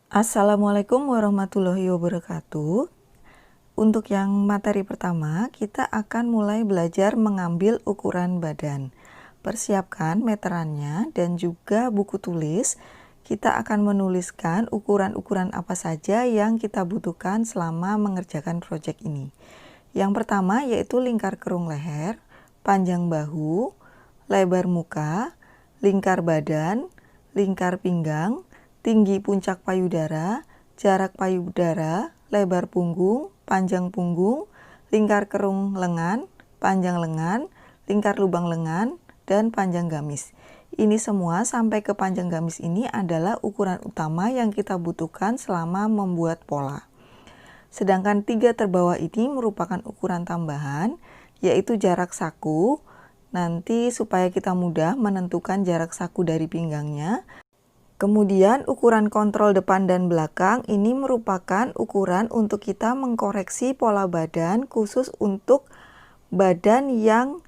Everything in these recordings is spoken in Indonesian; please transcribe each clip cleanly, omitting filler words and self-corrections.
Assalamualaikum warahmatullahi wabarakatuh. Untuk yang materi pertama, kita akan mulai belajar mengambil ukuran badan. Persiapkan meterannya dan juga buku tulis. Kita akan menuliskan ukuran-ukuran apa saja yang kita butuhkan selama mengerjakan proyek ini. Yang pertama yaitu lingkar kerung leher, panjang bahu, lebar muka, lingkar badan, lingkar pinggang, tinggi puncak payudara, jarak payudara, lebar punggung, panjang punggung, lingkar kerung lengan, panjang lengan, lingkar lubang lengan, dan panjang gamis. Ini semua sampai ke panjang gamis ini adalah ukuran utama yang kita butuhkan selama membuat pola. Sedangkan 3 terbawah ini merupakan ukuran tambahan, yaitu jarak saku, nanti supaya kita mudah menentukan jarak saku dari pinggangnya. Kemudian ukuran kontrol depan dan belakang ini merupakan ukuran untuk kita mengkoreksi pola badan khusus untuk badan yang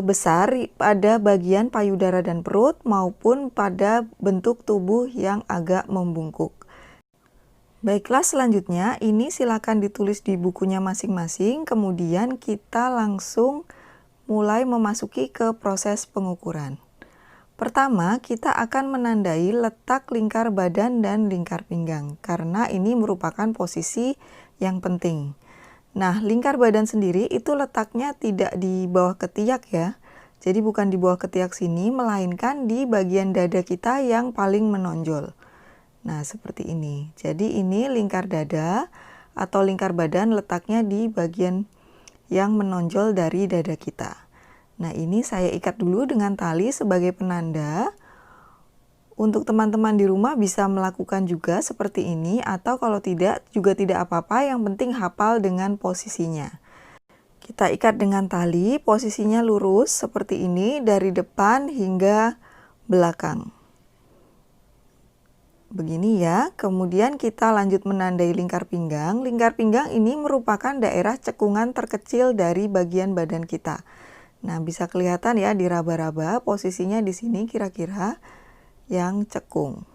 besar pada bagian payudara dan perut maupun pada bentuk tubuh yang agak membungkuk. Baiklah, selanjutnya ini silakan ditulis di bukunya masing-masing, kemudian kita langsung mulai memasuki ke proses pengukuran. Pertama, kita akan menandai letak lingkar badan dan lingkar pinggang, karena ini merupakan posisi yang penting. Nah, lingkar badan sendiri itu letaknya tidak di bawah ketiak ya. Jadi bukan di bawah ketiak sini, melainkan di bagian dada kita yang paling menonjol. Nah, seperti ini. Jadi ini lingkar dada atau lingkar badan letaknya di bagian yang menonjol dari dada kita. Nah, ini saya ikat dulu dengan tali sebagai penanda. Untuk teman-teman di rumah bisa melakukan juga seperti ini, atau kalau tidak juga tidak apa-apa, yang penting hafal dengan posisinya. Kita ikat dengan tali, posisinya lurus seperti ini dari depan hingga belakang. Begini ya, kemudian kita lanjut menandai lingkar pinggang. Lingkar pinggang ini merupakan daerah cekungan terkecil dari bagian badan kita. Nah, bisa kelihatan ya di raba-raba, posisinya di sini kira-kira yang cekung.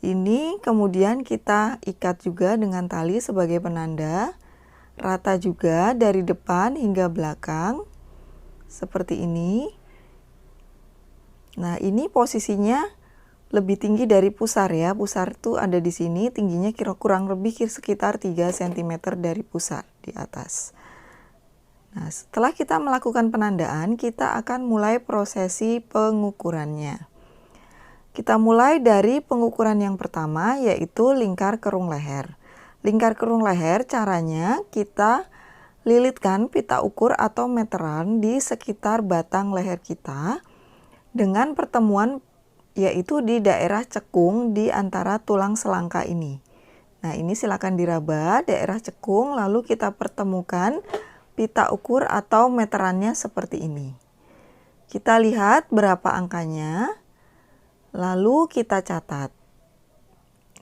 Ini kemudian kita ikat juga dengan tali sebagai penanda, rata juga dari depan hingga belakang, seperti ini. Nah, ini posisinya lebih tinggi dari pusar ya. Pusar itu ada di sini, tingginya kurang lebih sekitar 3 cm dari pusar di atas. Nah, setelah kita melakukan penandaan, kita akan mulai prosesi pengukurannya. Kita mulai dari pengukuran yang pertama, yaitu lingkar kerung leher. Lingkar kerung leher caranya kita lilitkan pita ukur atau meteran di sekitar batang leher kita dengan pertemuan yaitu di daerah cekung di antara tulang selangka ini. Nah, ini silakan diraba daerah cekung, lalu kita pertemukan pita ukur atau meterannya seperti ini. Kita lihat berapa angkanya, lalu kita catat.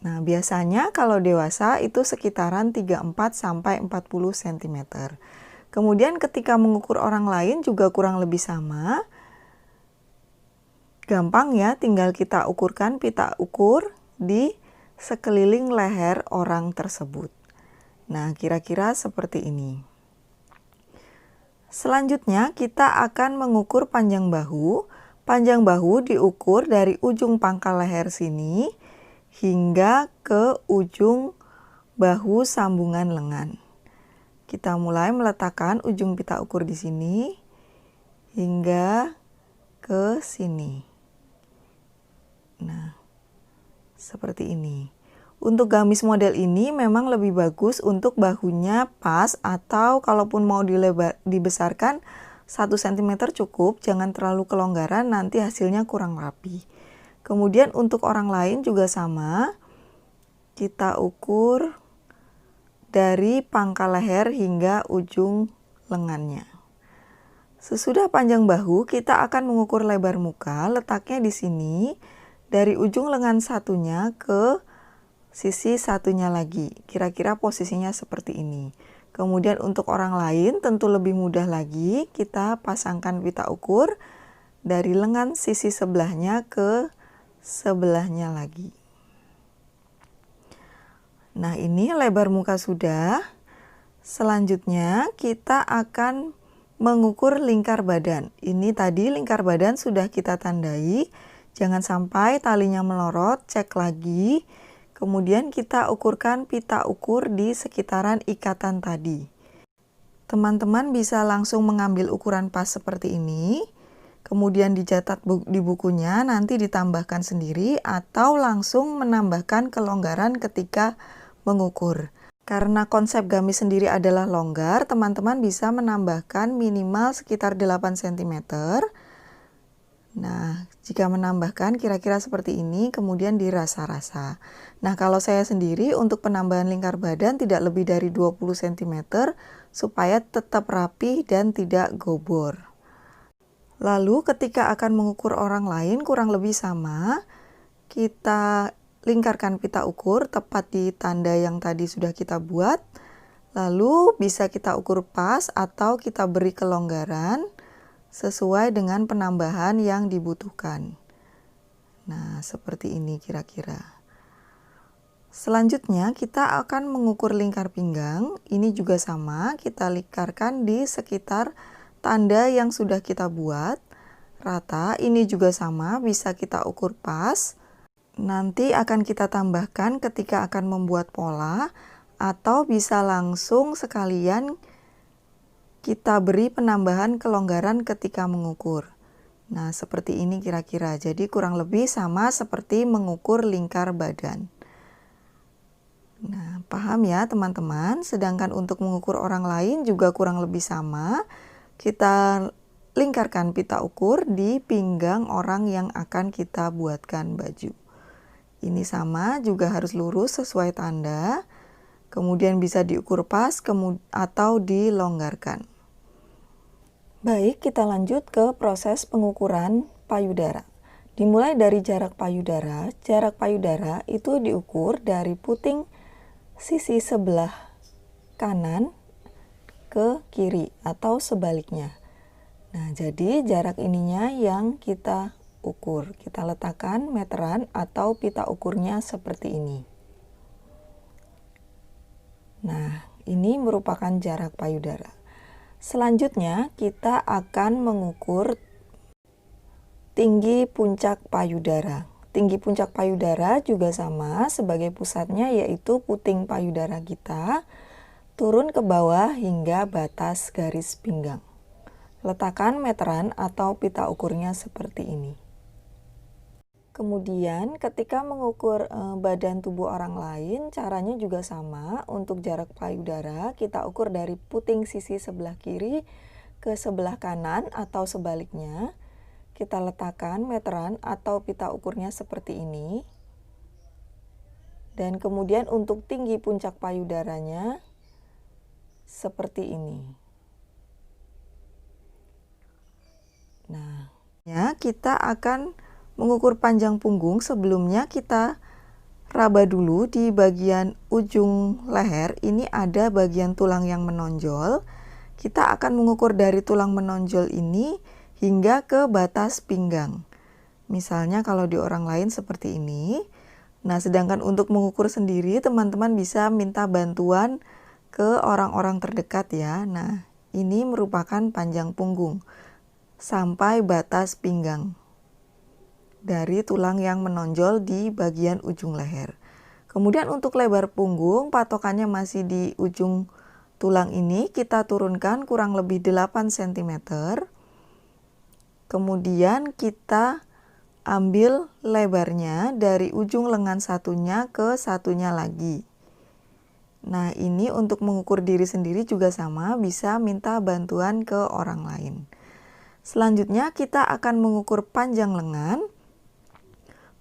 Nah, biasanya kalau dewasa itu sekitaran 34 sampai 40 cm. Kemudian ketika mengukur orang lain juga kurang lebih sama. Gampang ya, tinggal kita ukurkan pita ukur di sekeliling leher orang tersebut. Nah, kira-kira seperti ini. Selanjutnya, kita akan mengukur panjang bahu. Panjang bahu diukur dari ujung pangkal leher sini hingga ke ujung bahu sambungan lengan. Kita mulai meletakkan ujung pita ukur di sini hingga ke sini. Nah, seperti ini. Untuk gamis model ini memang lebih bagus untuk bahunya pas, atau kalaupun mau dibesarkan 1 cm cukup, jangan terlalu kelonggaran, nanti hasilnya kurang rapi. Kemudian untuk orang lain juga sama, kita ukur dari pangkal leher hingga ujung lengannya. Sesudah panjang bahu, kita akan mengukur lebar muka, letaknya di sini, dari ujung lengan satunya ke sisi satunya lagi. Kira-kira posisinya seperti ini. Kemudian untuk orang lain tentu lebih mudah lagi. Kita pasangkan pita ukur dari lengan sisi sebelahnya ke sebelahnya lagi. Nah, ini lebar muka sudah. Selanjutnya kita akan mengukur lingkar badan. Ini tadi lingkar badan sudah kita tandai. Jangan sampai talinya melorot, cek lagi. Kemudian kita ukurkan pita ukur di sekitaran ikatan tadi. Teman-teman bisa langsung mengambil ukuran pas seperti ini. Kemudian dicatat di bukunya, nanti ditambahkan sendiri atau langsung menambahkan kelonggaran ketika mengukur. Karena konsep gamis sendiri adalah longgar, teman-teman bisa menambahkan minimal sekitar 8 cm. Nah, jika menambahkan kira-kira seperti ini, kemudian dirasa-rasa. Nah, kalau saya sendiri untuk penambahan lingkar badan tidak lebih dari 20 cm supaya tetap rapi dan tidak gobor. Lalu ketika akan mengukur orang lain kurang lebih sama, kita lingkarkan pita ukur tepat di tanda yang tadi sudah kita buat. Lalu bisa kita ukur pas atau kita beri kelonggaran sesuai dengan penambahan yang dibutuhkan. Nah, seperti ini kira-kira. Selanjutnya kita akan mengukur lingkar pinggang. Ini juga sama, kita lingkarkan di sekitar tanda yang sudah kita buat rata. Ini juga sama, bisa kita ukur pas. Nanti akan kita tambahkan ketika akan membuat pola, atau bisa langsung sekalian kita beri penambahan kelonggaran ketika mengukur. Nah, seperti ini kira-kira. Jadi kurang lebih sama seperti mengukur lingkar badan. Nah, paham ya teman-teman? Sedangkan untuk mengukur orang lain juga kurang lebih sama. Kita lingkarkan pita ukur di pinggang orang yang akan kita buatkan baju. Ini sama, juga harus lurus sesuai tanda. Kemudian bisa diukur pas atau dilonggarkan. Baik, kita lanjut ke proses pengukuran payudara. Dimulai dari jarak payudara. Jarak payudara itu diukur dari puting sisi sebelah kanan ke kiri atau sebaliknya. Nah, jadi jarak ininya yang kita ukur. Kita letakkan meteran atau pita ukurnya seperti ini. Nah, ini merupakan jarak payudara. Selanjutnya, kita akan mengukur tinggi puncak payudara. Tinggi puncak payudara juga sama, sebagai pusatnya yaitu puting payudara kita, turun ke bawah hingga batas garis pinggang. Letakkan meteran atau pita ukurnya seperti ini. Kemudian ketika mengukur badan tubuh orang lain, caranya juga sama. Untuk jarak payudara, kita ukur dari puting sisi sebelah kiri ke sebelah kanan atau sebaliknya. Kita letakkan meteran atau pita ukurnya seperti ini. Dan kemudian untuk tinggi puncak payudaranya seperti ini. Nah, ya, kita akan mengukur panjang punggung. Sebelumnya kita raba dulu di bagian ujung leher. Ini ada bagian tulang yang menonjol. Kita akan mengukur dari tulang menonjol ini hingga ke batas pinggang. Misalnya kalau di orang lain seperti ini. Nah, sedangkan untuk mengukur sendiri, teman-teman bisa minta bantuan ke orang-orang terdekat ya. Nah, ini merupakan panjang punggung sampai batas pinggang dari tulang yang menonjol di bagian ujung leher. Kemudian untuk lebar punggung, patokannya masih di ujung tulang ini, kita turunkan kurang lebih 8 cm. Kemudian kita ambil lebarnya dari ujung lengan satunya ke satunya lagi. Nah, ini untuk mengukur diri sendiri juga sama, bisa minta bantuan ke orang lain. Selanjutnya kita akan mengukur panjang lengan.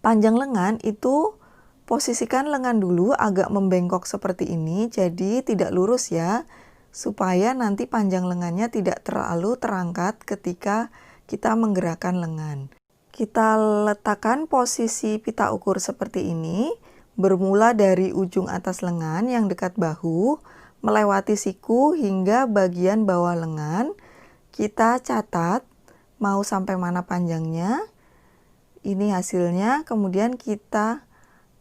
Panjang lengan itu posisikan lengan dulu agak membengkok seperti ini, jadi tidak lurus ya, supaya nanti panjang lengannya tidak terlalu terangkat ketika kita menggerakkan lengan. Kita letakkan posisi pita ukur seperti ini, bermula dari ujung atas lengan yang dekat bahu, melewati siku hingga bagian bawah lengan. Kita catat mau sampai mana panjangnya. Ini hasilnya, kemudian kita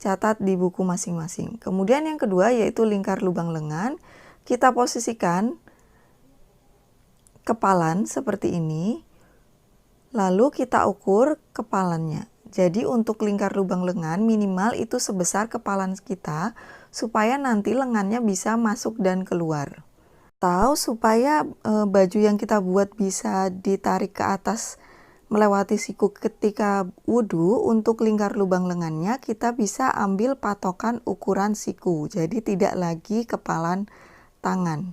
catat di buku masing-masing. Kemudian yang kedua yaitu lingkar lubang lengan. Kita posisikan kepalan seperti ini, lalu kita ukur kepalannya. Jadi untuk lingkar lubang lengan minimal itu sebesar kepalan kita, supaya nanti lengannya bisa masuk dan keluar. Atau supaya baju yang kita buat bisa ditarik ke atas melewati siku ketika wudhu, untuk lingkar lubang lengannya kita bisa ambil patokan ukuran siku. Jadi tidak lagi kepalan tangan.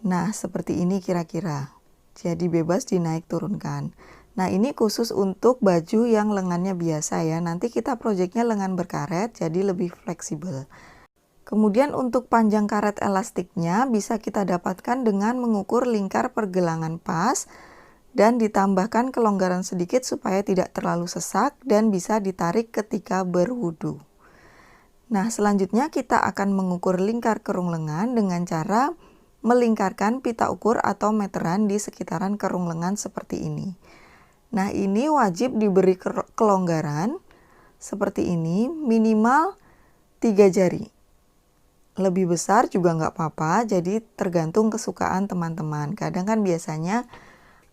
Nah, seperti ini kira-kira. Jadi bebas dinaik turunkan. Nah, ini khusus untuk baju yang lengannya biasa ya. Nanti kita projectnya lengan berkaret, jadi lebih fleksibel. Kemudian untuk panjang karet elastiknya bisa kita dapatkan dengan mengukur lingkar pergelangan pas dan ditambahkan kelonggaran sedikit supaya tidak terlalu sesak dan bisa ditarik ketika berwudu. Nah, selanjutnya kita akan mengukur lingkar kerung lengan dengan cara melingkarkan pita ukur atau meteran di sekitaran kerung lengan seperti ini. Nah, ini wajib diberi kelonggaran seperti ini, minimal 3 jari. Lebih besar juga nggak apa-apa, jadi tergantung kesukaan teman-teman. Kadang kan biasanya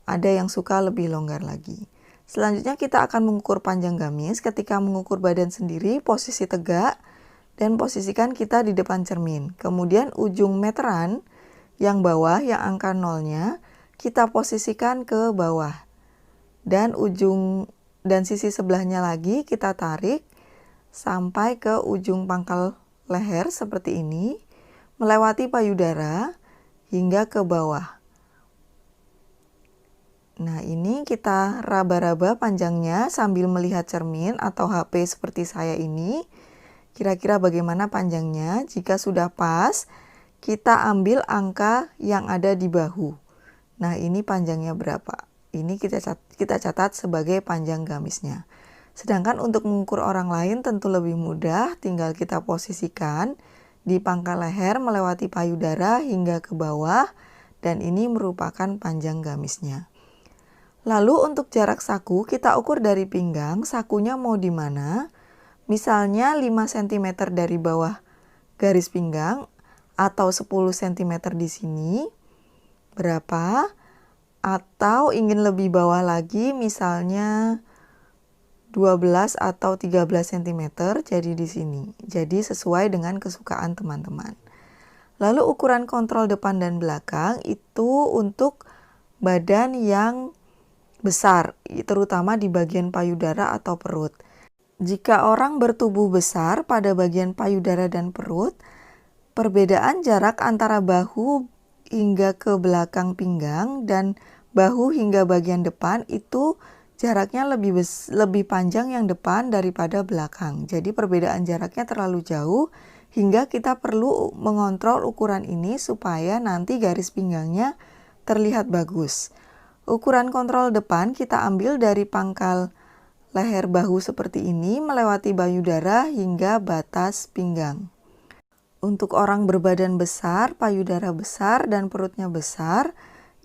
ada yang suka lebih longgar lagi. Selanjutnya kita akan mengukur panjang gamis. Ketika mengukur badan sendiri, posisi tegak dan posisikan kita di depan cermin. Kemudian ujung meteran yang bawah, yang angka nolnya, kita posisikan ke bawah. Dan sisi sebelahnya lagi kita tarik sampai ke ujung pangkal leher seperti ini, melewati payudara hingga ke bawah. Nah, ini kita raba-raba panjangnya sambil melihat cermin atau HP seperti saya ini. Kira-kira bagaimana panjangnya? Jika sudah pas, kita ambil angka yang ada di bahu. Nah, ini panjangnya berapa? Ini kita catat sebagai panjang gamisnya. Sedangkan untuk mengukur orang lain tentu lebih mudah, tinggal kita posisikan di pangkal leher melewati payudara hingga ke bawah, dan ini merupakan panjang gamisnya. Lalu untuk jarak saku, kita ukur dari pinggang, sakunya mau di mana? Misalnya 5 cm dari bawah garis pinggang, atau 10 cm di sini, berapa? Atau ingin lebih bawah lagi, misalnya 12 atau 13 cm, jadi di sini. Jadi sesuai dengan kesukaan teman-teman. Lalu ukuran kontrol depan dan belakang itu untuk badan yang besar, terutama di bagian payudara atau perut. Jika orang bertubuh besar pada bagian payudara dan perut, perbedaan jarak antara bahu hingga ke belakang pinggang dan bahu hingga bagian depan itu jaraknya lebih panjang yang depan daripada belakang. Jadi perbedaan jaraknya terlalu jauh hingga kita perlu mengontrol ukuran ini supaya nanti garis pinggangnya terlihat bagus. Ukuran kontrol depan kita ambil dari pangkal leher bahu seperti ini melewati payudara hingga batas pinggang. Untuk orang berbadan besar, payudara besar, dan perutnya besar,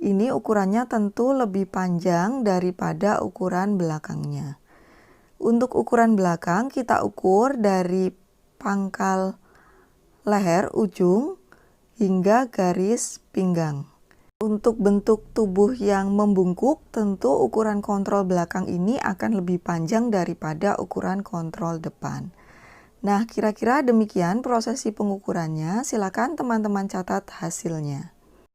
ini ukurannya tentu lebih panjang daripada ukuran belakangnya. Untuk ukuran belakang, kita ukur dari pangkal leher ujung hingga garis pinggang. Untuk bentuk tubuh yang membungkuk, tentu ukuran kontrol belakang ini akan lebih panjang daripada ukuran kontrol depan. Nah, kira-kira demikian prosesi pengukurannya. Silakan teman-teman catat hasilnya.